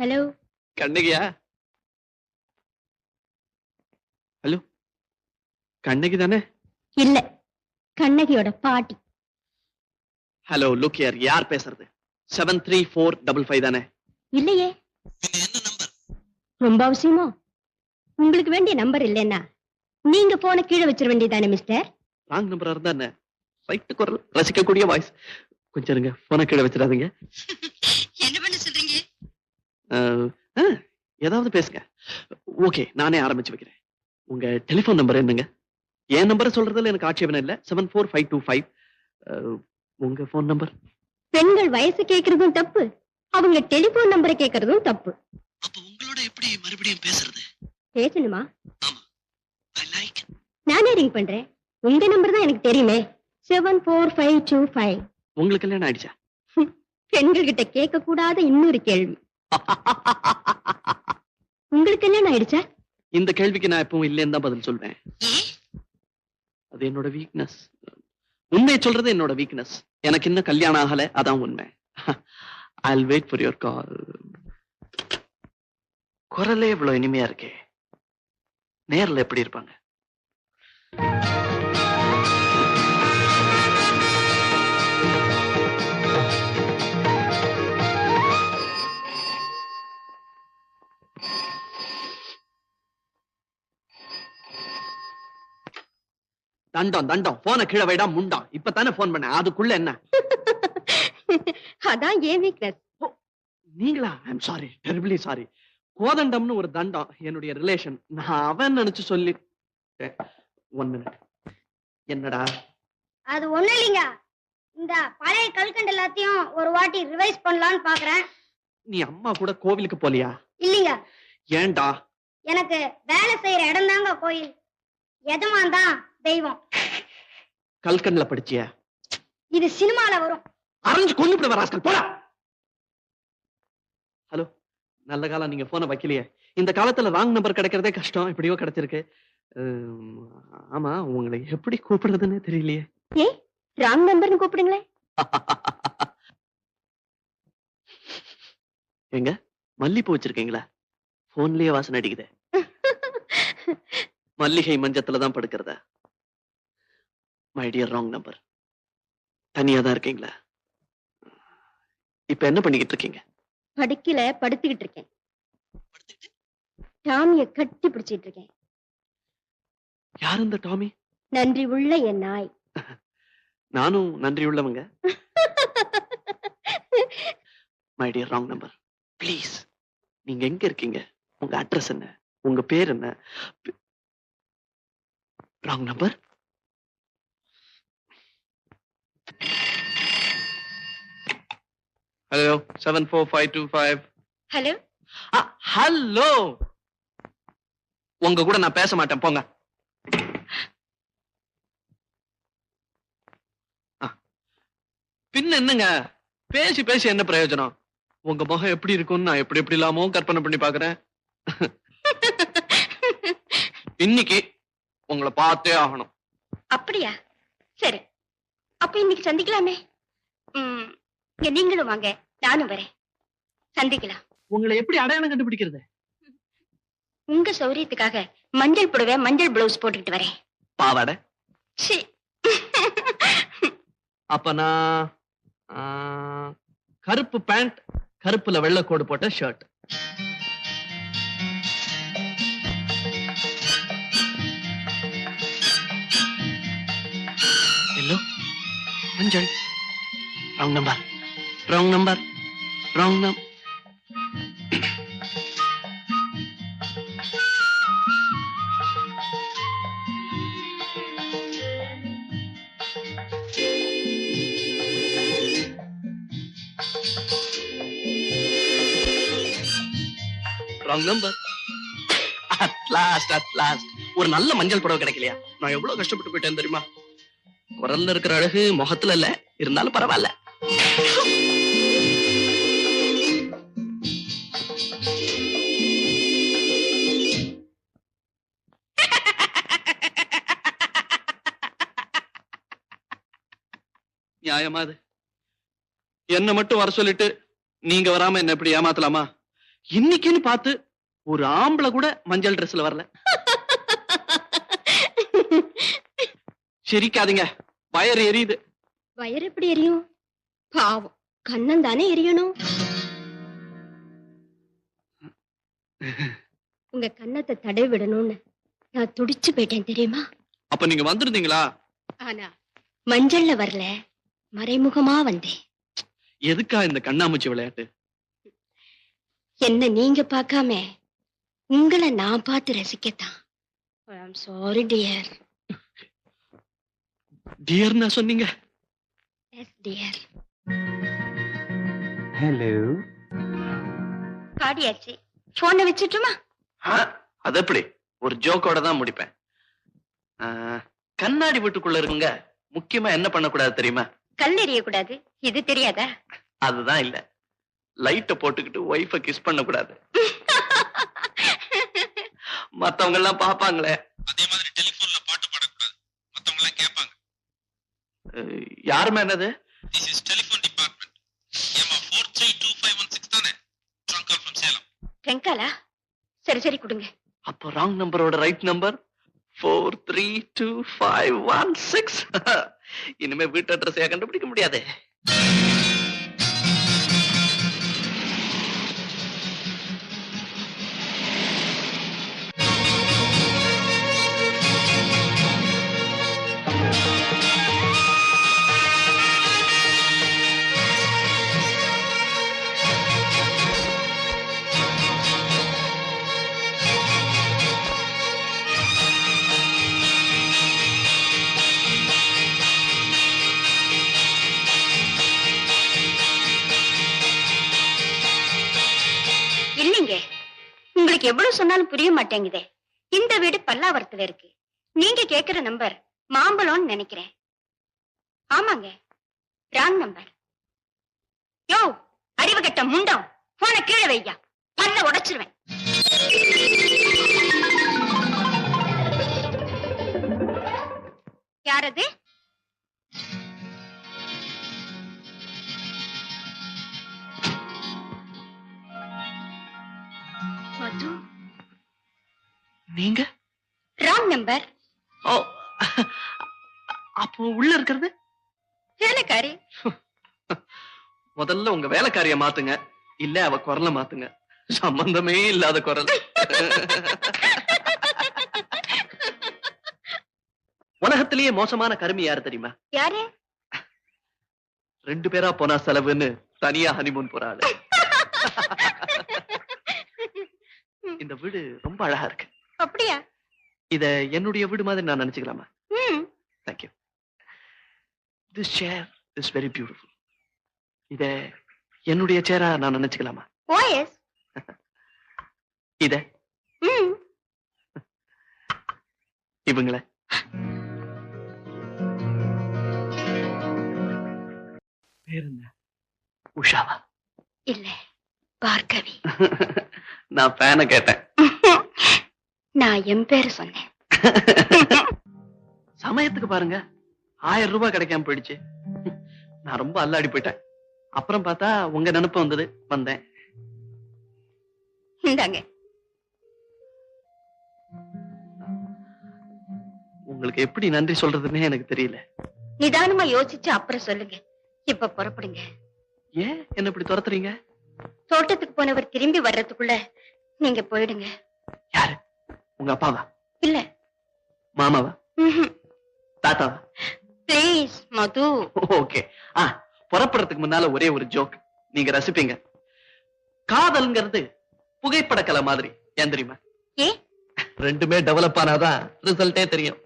Hello. கண்ணகியா? Hello, Kannagi தானே? இல்ல, கண்ணகியோட பாட்டி. Hello, look here. யார் பேசுறது? 73455 தானே? இல்லையே. என்ன நம்பர்? ரொம்ப அவசியமா? உங்களுக்கு வேண்டிய நம்பர் இல்லைன்னா நீங்க போன கீழே வச்சிட வேண்டியதானே மிஸ்டர். ராங் நம்பரா இருந்தா என்ன? ரைட் குரல், ரசிக்கக்கூடிய வாய்ஸ். கொஞ்சம் இருங்க, போன கீழே வச்சிடாதீங்க. என்ன பண்ண சொல்றீங்க? ஏதாவது பேசுங்க. ஓகே, நானே ஆரம்பிச்சு வைக்கிறேன். உங்க டெலிபோன் நம்பர் என்னங்க? என் நம்பரை சொல்றதுல எனக்கு ஆட்சேபனை இல்ல. 74525. உங்க போன் நம்பர்? பெண்கள் வயசு கேட்கறதும் தப்பு, அவங்க டெலிபோன் நம்பரை கேட்கறதும் தப்பு. அப்ப உங்களோட எப்படி மறுபடியும் பேசுறது? பேசணுமா? ஆமா, ஐ லைக். நானே ரிங் பண்றேன். உங்க நம்பர் தான் எனக்கு தெரியுமே. 74525. உங்களுக்கு கல்யாணம் ஆயிடுச்சா? பெண்கள் கிட்ட கேட்க கூடாத இன்னொரு கேள்வி. உங்களுக்கு கல்யாணம் ஆயிடுச்சா? இந்த கேள்விக்கு நான் எப்பவும் இல்லைன்னு தான் பதில் சொல்வேன். அது என்னோட வீக்னஸ். உண்மையை சொல்றது என்னோட வீக்னஸ். எனக்கு இன்னும் கல்யாணம் ஆகல, அதான் உண்மை. I'll wait for your call. குரலே இவ்வளவு இனிமையா இருக்கே, நேர்ல எப்படி இருப்பாங்க? தண்டம் தண்டம், போன கீழே வைடா முண்டம். இப்பதானே போன் பண்ண, அதுக்குள்ள என்ன? அதான் ஏன் வீக்னஸ். நீங்களா? I'm sorry, terribly sorry. கோதண்டம்னு ஒரு தண்டம் என்னுடைய ரிலேஷன். நான் அவன் நினைச்சு சொல்லி. 1 minute. என்னடா? அது ஒண்ணு இல்லைங்க. இந்த பழைய கல்கண்டு எல்லாத்தையும் ஒரு வாட்டி ரிவைஸ் பண்ணலாம்னு பாக்குறேன். நீ அம்மா கூட கோவிலுக்கு போலியா? இல்லைங்க, ஏன்டா? எனக்கு வேலை செய்யற இடம் தாங்க கோயில், எஜமான் தான் தெய்வம். கல்கண்ல படிச்சியா? இது சினிமால வரும். அரைஞ்சு கொண்டு வராஸ்கள், போடா. ஹலோ, நல்ல காலம் நீங்க போன வைக்கலையே. இந்த காலத்துல ராங் நம்பர் கிடைக்கிறதே கஷ்டம், எப்படியோ கிடைச்சிருக்கு. ஆமா, உங்களை எப்படி கூப்பிடுறதுன்னு தெரியலையே. ஏ, ராங் நம்பர்னு கூப்பிடுங்களே. எங்க மல்லிப்பூ வச்சிருக்கீங்களா? போன்லயே வாசனை அடிக்குது. மல்லிகை மஞ்சத்துலதான் படுக்கிறதா? My dear, wrong number. தனியா தான் இருக்கீங்களா? இப்ப என்ன பண்ணிக்கிட்டு இருக்கீங்க? படுக்கல, படுத்துக்கிட்டு இருக்கேன். டாமிய கட்டி பிடிச்சிட்டு இருக்கேன். யார் இந்த டாமி? நன்றி உள்ள என் நாய். நானும் நன்றி உள்ளவங்க. My dear wrong number, please. நீங்க எங்க இருக்கீங்க? உங்க அட்ரஸ் என்ன? உங்க பேர் என்ன? Wrong number. Hello, 74525. Hello. Hello, உங்க கூட நான் பேச மாட்டேன், போங்க. பின்ன என்னங்க, பேசி பேசி என்ன பிரயோஜனம்? உங்க முகம் எப்படி இருக்கும்னு நான் எப்படி எப்படி இல்லாமோ கற்பனை பண்ணி பாக்குறேன். இன்னைக்கு உங்களை பார்த்தே ஆகணும். அப்படியா? சரி, அப்ப இன்னைக்கு சந்திக்கலாமே. இங்க நீங்களும் வாங்க, நானும் வரேன். சந்திக்கலாம். உங்களை எப்படி அடையாளம் கண்டுபிடிக்கிறது? உங்க சௌரியத்துக்காக மஞ்சள் புடவை, மஞ்சள் பிளவுஸ் போட்டுக்கிட்டு வரேன். பாவாடை? சீ. அப்ப நான் கருப்பு பேண்ட், கருப்புல வெள்ளை கோடு போட்ட ஷர்ட். ஹலோ, மஞ்சள். Wrong number, wrong number, wrong number. Wrong number. At last ஒரு நல்ல மஞ்சள் புடவை கிடைக்கலையா? நான் எவ்வளவு கஷ்டப்பட்டு போயிட்டேன் தெரியுமா? குரல்ல இருக்கிற அழகு முகத்துல இல்ல, இருந்தாலும் பரவாயில்ல. நியாயமா அது? என்ன மட்டும் வர சொல்லிட்டு நீங்க வராம என்ன எப்படி ஏமாத்தலாமா? இன்னைக்குன்னு பார்த்து ஒரு ஆம்பளை கூட மஞ்சள் ட்ரெஸ்ல வரல. சிரிக்காதீங்க, வயறு எரியுது. வயிறு எப்படி எரியும்? பாவம், கண்ணன் தானே எரியணும். உங்க கண்ணத்தை தடை விடணும்னு நான் துடிச்சு போயிட்டேன் தெரியுமா? அப்ப நீங்க வந்திருந்தீங்களா? ஆனா மஞ்சள்ல வரல, மறைமுகமா வந்தேன். எதுக்கா இந்த கண்ணாமூச்சி விளையாட்டு? என்ன நீங்க பார்க்காம உங்களை நான் பார்த்து ரசிக்கத்தான். Sorry dear. டியர்னா சொன்னீங்க? S dear. ஹலோ. காடியாச்சு, போனை வச்சுட்டுமா? அது எப்படி? ஒரு ஜோக்கோட தான் முடிப்பேன். கண்ணாடி வீட்டுக்குள்ள இருக்குங்க முக்கியமா என்ன பண்ணக்கூடாது தெரியுமா? கல் எறிய கூடாது, இது தெரியாதா? அதுதான் இல்ல, லைட்ட போட்டுக்கிட்டு ஒய்ஃப கிஸ் பண்ண கூடாது. மத்தவங்க எல்லாம் பாப்பாங்களே. அதே மாதிரி டெலிபோன்ல பாட்டு பாடக்கூடாது, மத்தவங்க எல்லாம் கேட்பாங்க. யாருமே என்னது? This is telephone department. ஏமா 432516 தானே? Trunk call from Salem. ட்ரங்காலா? சரி சரி கொடுங்க. அப்போ ராங் நம்பரோட ரைட் நம்பர் 432516. இனிமே வீட்டு அட்ரஸையா கண்டுபிடிக்க முடியாது. இல்லைங்க, உங்களுக்கு எவ்வளவு சொன்னாலும் புரிய மாட்டேங்குதே. இந்த வீடு பல்லாவரத்துல இருக்கு. நீங்க கேக்குற நம்பர் மாம்பழம்னு நினைக்கிறேன். ஆமாங்க, ராங் நம்பர். யோ அறிவு கட்ட முண்டம், போன கீழே வையா, பல்ல உடைச்சிருவேன். யாரது? மது. நீங்க? Wrong number. ஓ, அப்போ உள்ள இருக்கிறது வேலைக்காரி. முதல்ல உங்க வேலைக்காரிய மாத்துங்க, இல்ல அவ குரல மாத்துங்க. சம்பந்தமே இல்லாத குரல். உலகத்திலேயே மோசமான கருமி யாரு தெரியுமா? யாரு? 2 பேரா போனா செலவுன்னு தனியா ஹனிமூன் போறாள். இந்த வீடு ரொம்ப அழகா இருக்கு. அப்படியா? இத என்னுடைய வீடு மாதிரி நான் நினைச்சுக்கலாமா? Thank you. This chair is very beautiful. இத என்னுடைய சேரா நான் நினைச்சுக்கலாமா? ஓ எஸ். இத இவங்கள பேர் என்ன? உஷாவா? இல்ல, பார்கவி. நான் பேன கேட்டேன். நான் என் பேரு சொன்னேன். சமயத்துக்கு பாருங்க, 1000 ரூபாய் கிடைக்காம போயிடுச்சு. நான் ரொம்ப அல்லாடி போயிட்டேன். அப்புறம் பார்த்தா உங்க நினைப்பு வந்தது, வந்தேன். இந்தாங்க. உங்களுக்கு எப்படி நன்றி சொல்றதுன்னே எனக்கு தெரியல. நிதானமா யோசிச்சு அப்புறம் சொல்லுங்க. இப்ப புறப்படுங்க. ஏன் என்ன இப்படி துரத்துறீங்க? தோட்டத்துக்கு போனவர் திரும்பி வர்றதுக்குள்ள நீங்க போயிடுங்க. யாரு? உங்க அப்பாவா? இல்ல, மாமாவா? தாத்தாவா? Please Madhu. ஓகே. புறப்படுறதுக்கு முன்னால ஒரே ஒரு ஜோக் நீங்க ரசிப்பீங்க. காதல்ங்கிறது புகைப்பட கலை மாதிரி. ஏன் தெரியுமா? ஏ? 2மே டெவலப் ஆனாதான் ரிசல்ட்டே தெரியும்.